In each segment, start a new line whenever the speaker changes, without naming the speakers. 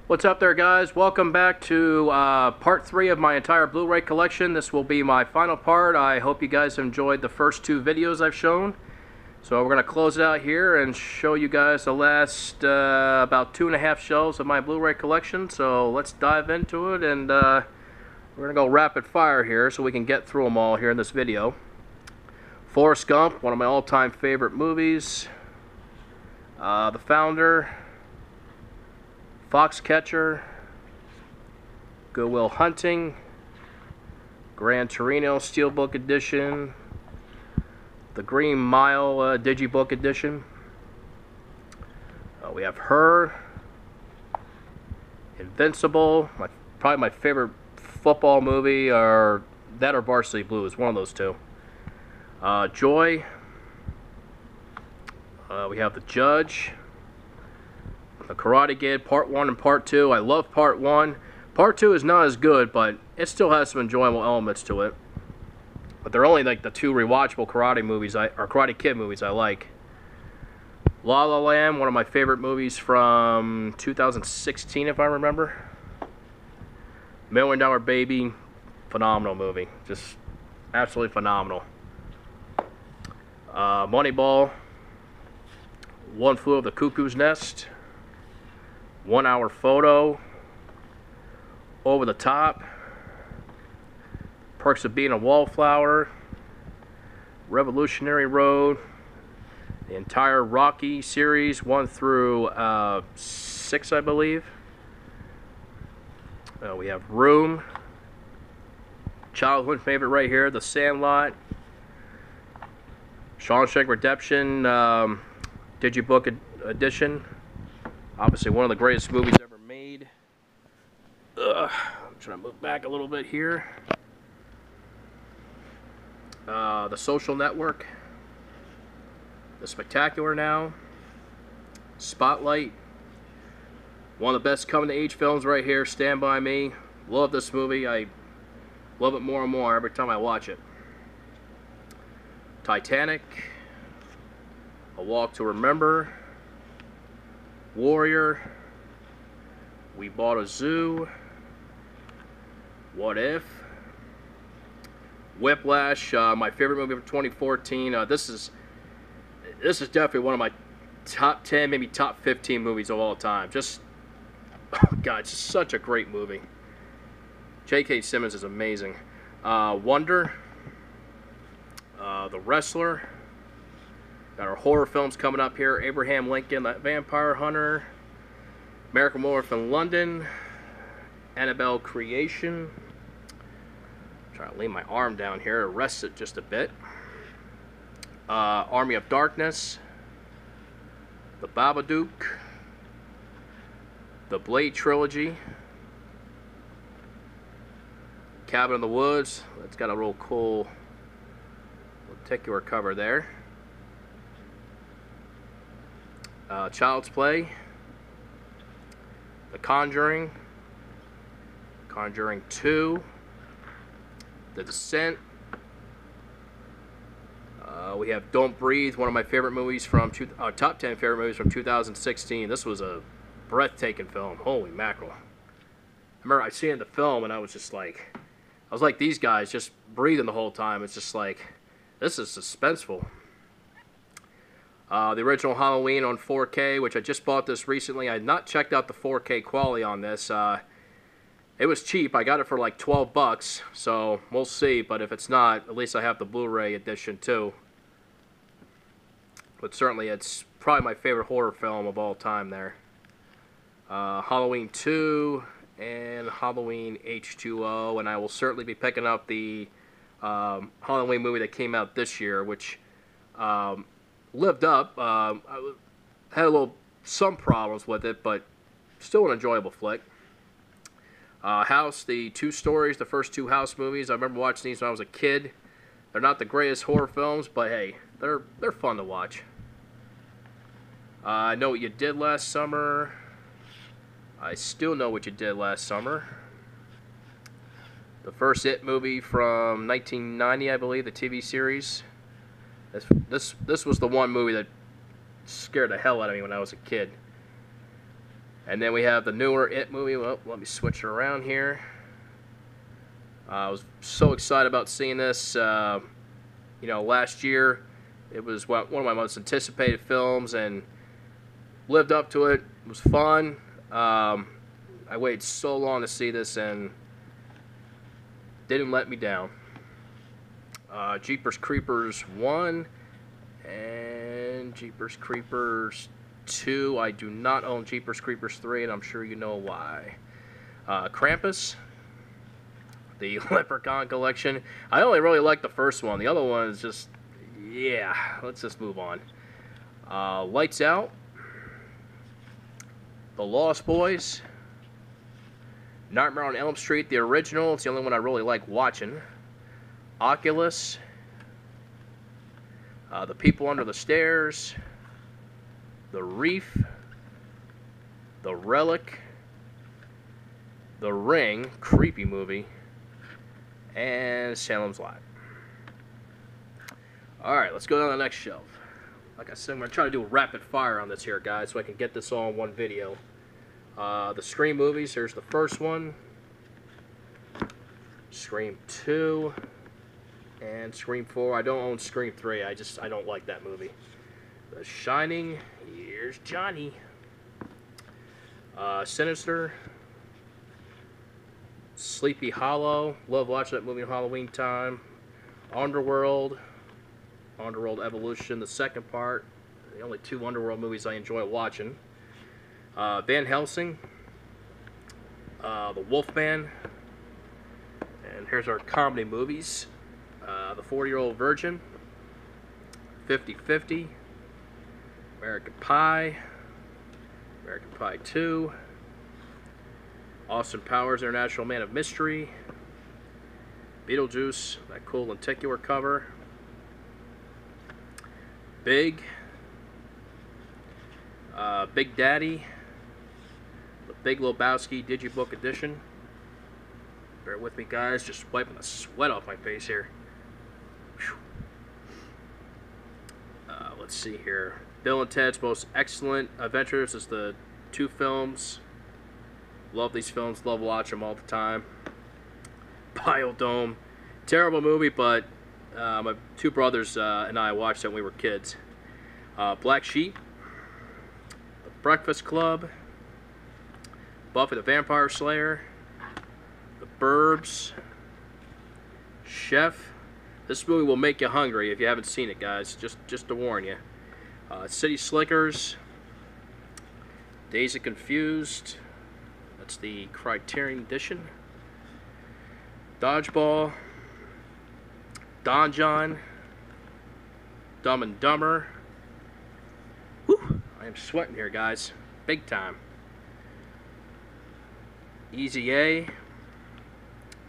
What's up there, guys? Welcome back to part 3 of my entire Blu-ray collection. This will be my final part. I hope you guys enjoyed the first 2 videos I've shown. So we're going to close it out here and show you guys the last about 2.5 shelves of my Blu-ray collection. So let's dive into it, and we're going to go rapid fire here so we can get through them all here in this video. Forrest Gump, one of my all-time favorite movies. The Founder. Foxcatcher, Good Will Hunting, Gran Torino Steelbook Edition, the Green Mile Digibook Edition. We have Her, Invincible, probably my favorite football movie, or that or Varsity Blues, one of those two. Joy. We have The Judge. The Karate Kid, Part 1 and Part 2. I love Part 1. Part 2 is not as good, but it still has some enjoyable elements to it. But they're only like the 2 rewatchable Karate Kid movies I like. La La Land, one of my favorite movies from 2016, if I remember. $1 Million Baby, phenomenal movie. Just absolutely phenomenal. Moneyball, One Flew Over the Cuckoo's Nest. 1 Hour Photo, Over the Top, Perks of Being a Wallflower, Revolutionary Road, the entire Rocky series, 1 through 6, I believe. We have Room, childhood favorite right here, The Sandlot, Shawshank Redemption, Digibook Edition. Obviously, one of the greatest movies ever made. I'm trying to move back a little bit here. The Social Network. The Spectacular Now. Spotlight. One of the best coming-to-age films right here. Stand By Me. Love this movie. I love it more and more every time I watch it. Titanic. A Walk to Remember. Warrior, We Bought a Zoo, What If, Whiplash, my favorite movie of 2014. This is definitely one of my top 10, maybe top 15 movies of all time. Just, oh God, it's just such a great movie. J.K. Simmons is amazing. Wonder, The Wrestler. Got our horror films coming up here. Abraham Lincoln, That Vampire Hunter, American Werewolf in London, Annabelle Creation. Trying to lay my arm down here to rest it just a bit. Army of Darkness, The Babadook, The Blade Trilogy, Cabin in the Woods. That's got a real cool particular cover there. Child's Play, The Conjuring, Conjuring 2, The Descent. We have Don't Breathe, one of my favorite movies from top 10 favorite movies from 2016. This was a breathtaking film. Holy mackerel! I remember I seen the film and I was like these guys just breathing the whole time. It's just like, this is suspenseful. The original Halloween on 4K, which I just bought this recently. I had not checked out the 4K quality on this. It was cheap. I got it for like 12 bucks, so we'll see. But if it's not, at least I have the Blu-ray edition too. But certainly it's probably my favorite horror film of all time there. Halloween 2 and Halloween H2O, and I will certainly be picking up the Halloween movie that came out this year, which lived up. I had some problems with it, but still an enjoyable flick. House, the 2 stories, the first 2 House movies. I remember watching these when I was a kid. They're not the greatest horror films, but hey, they're fun to watch. I Know What You Did Last Summer. I Still Know What You Did Last Summer. The first It movie from 1990, I believe, the TV series. This was the one movie that scared the hell out of me when I was a kid. And then we have the newer It movie. Well, let me switch it around here. I was so excited about seeing this. Last year it was one of my most anticipated films, and lived up to it. It was fun. I waited so long to see this, and didn't let me down. Jeepers Creepers 1 and Jeepers Creepers 2. I do not own Jeepers Creepers 3, and I'm sure you know why. Krampus, the Leprechaun Collection. I only really like the first one. The other one is just, yeah, let's just move on. Lights Out, The Lost Boys, Nightmare on Elm Street, the original. It's the only one I really like watching. Oculus, The People Under the Stairs, The Reef, The Relic, The Ring, creepy movie, and Salem's Lot. Alright, let's go down to the next shelf. Like I said, I'm going to try to do a rapid fire on this here, guys, so I can get this all in one video. The Scream movies, here's the first one. Scream 2. And Scream 4. I don't own Scream 3. I don't like that movie. The Shining. Here's Johnny. Sinister. Sleepy Hollow. Love watching that movie in Halloween time. Underworld. Underworld Evolution, the second part. The only two Underworld movies I enjoy watching. Van Helsing. The Wolfman. And here's our comedy movies. The 40-Year-Old Virgin. 50-50. American Pie. American Pie 2. Austin Powers, International Man of Mystery. Beetlejuice, that cool lenticular cover. Big. Big Daddy. The Big Lebowski Digibook Edition. Bear with me, guys. Just wiping the sweat off my face here. Let's see here. Bill and Ted's Most Excellent Adventures is the two films. Love these films. Love watching them all the time. Biodome. Terrible movie, but my two brothers and I watched it when we were kids. Black Sheep. The Breakfast Club. Buffy the Vampire Slayer. The Burbs. Chef. This movie will make you hungry if you haven't seen it, guys. Just to warn you. City Slickers. Dazed and Confused. That's the Criterion Edition. Dodgeball. Don John. Dumb and Dumber. Whew, I am sweating here, guys. Big time. Easy A.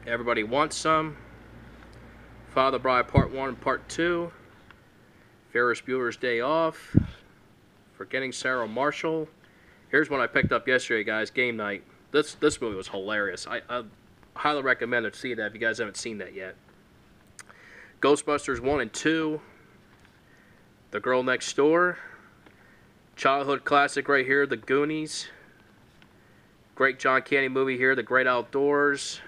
Everybody Wants Some. Father Bride Part 1 and Part 2. Ferris Bueller's Day Off. Forgetting Sarah Marshall. Here's one I picked up yesterday, guys. Game Night. This movie was hilarious. I highly recommend to see that if you guys haven't seen that yet. Ghostbusters 1 and 2. The Girl Next Door. Childhood classic right here, The Goonies. Great John Candy movie here, The Great Outdoors.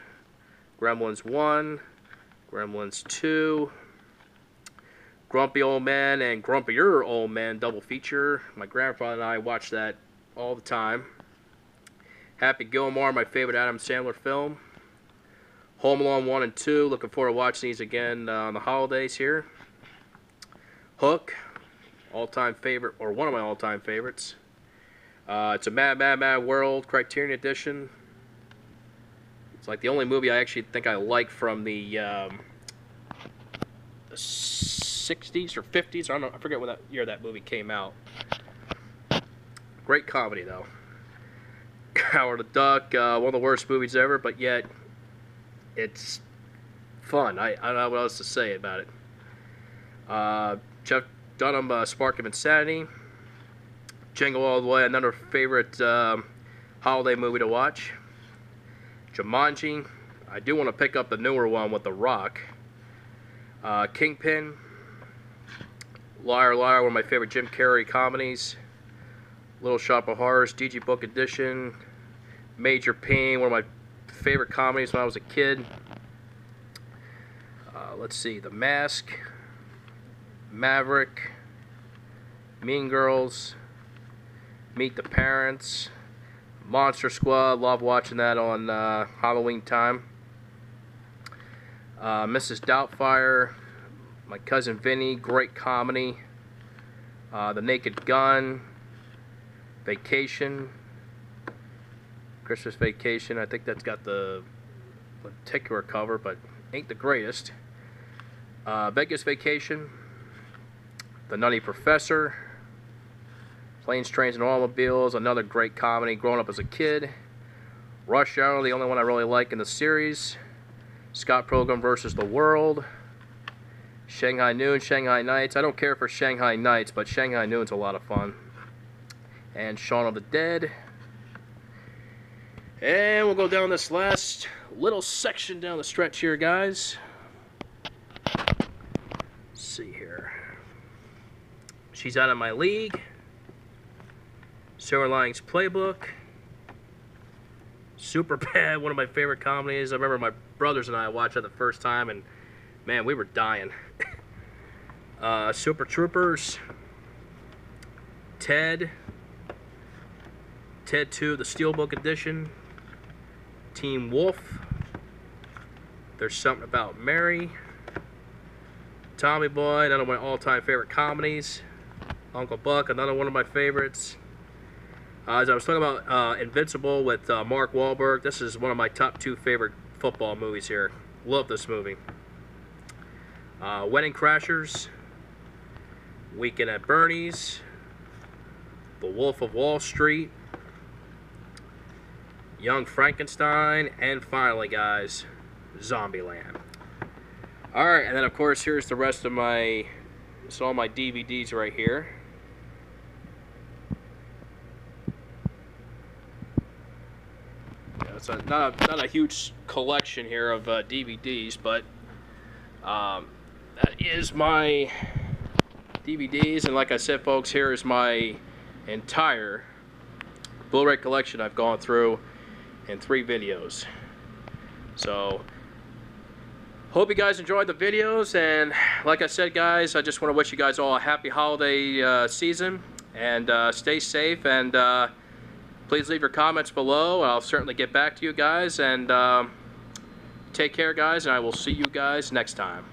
Gremlins 1. Gremlins 2. Grumpy Old Man and Grumpier Old Man double feature. My grandfather and I watched that all the time. Happy Gilmore, my favorite Adam Sandler film. Home Alone 1 and 2. Looking forward to watching these again on the holidays here. Hook. All-time favorite, or one of my all-time favorites. It's a Mad, Mad, Mad World Criterion Edition. It's like the only movie I actually think I like from the 60s or 50s. I don't know. I forget when that year that movie came out. Great comedy, though. Howard the Duck, one of the worst movies ever, but yet it's fun. I don't know what else to say about it. Jeff Dunham, Spark of Insanity. Jingle All the Way, another favorite holiday movie to watch. Jumanji. I do want to pick up the newer one with The Rock. Kingpin. Liar Liar, one of my favorite Jim Carrey comedies. Little Shop of Horrors, DG Book Edition, Major Pain, one of my favorite comedies when I was a kid. Let's see, The Mask, Maverick, Mean Girls, Meet the Parents, Monster Squad, love watching that on Halloween time. Mrs. Doubtfire, My Cousin Vinny, great comedy. The Naked Gun, Vacation, Christmas Vacation. I think that's got the particular cover, but ain't the greatest. Vegas Vacation, The Nutty Professor, Planes, Trains, and Automobiles, another great comedy growing up as a kid. Rush Hour, the only one I really like in the series. Scott Pilgrim vs. the World. Shanghai Noon, Shanghai Nights. I don't care for Shanghai Nights, but Shanghai Noon's a lot of fun. And Shaun of the Dead. And we'll go down this last little section down the stretch here, guys. Let's see here. She's Out of My League. Silver Linings Playbook. Superbad, one of my favorite comedies. I remember my brothers and I watched it the first time, and man, we were dying. Super Troopers. Ted. Ted 2, the Steelbook Edition. Teen Wolf. There's Something About Mary. Tommy Boy, another one of my all-time favorite comedies. Uncle Buck, another one of my favorites. As I was talking about Invincible with Mark Wahlberg, this is one of my top 2 favorite football movies here. Love this movie. Wedding Crashers. Weekend at Bernie's. The Wolf of Wall Street. Young Frankenstein. And finally, guys, Zombieland. Alright, and then of course here's the rest of my, it's all my DVDs right here. Yeah, it's not a huge collection here of DVDs, but that is my DVDs, and like I said, folks, here is my entire Blu-ray collection I've gone through in 3 videos. So hope you guys enjoyed the videos, and like I said, guys, I just want to wish you guys all a happy holiday season, and stay safe, and please leave your comments below. I'll certainly get back to you guys, and take care, guys, and I will see you guys next time.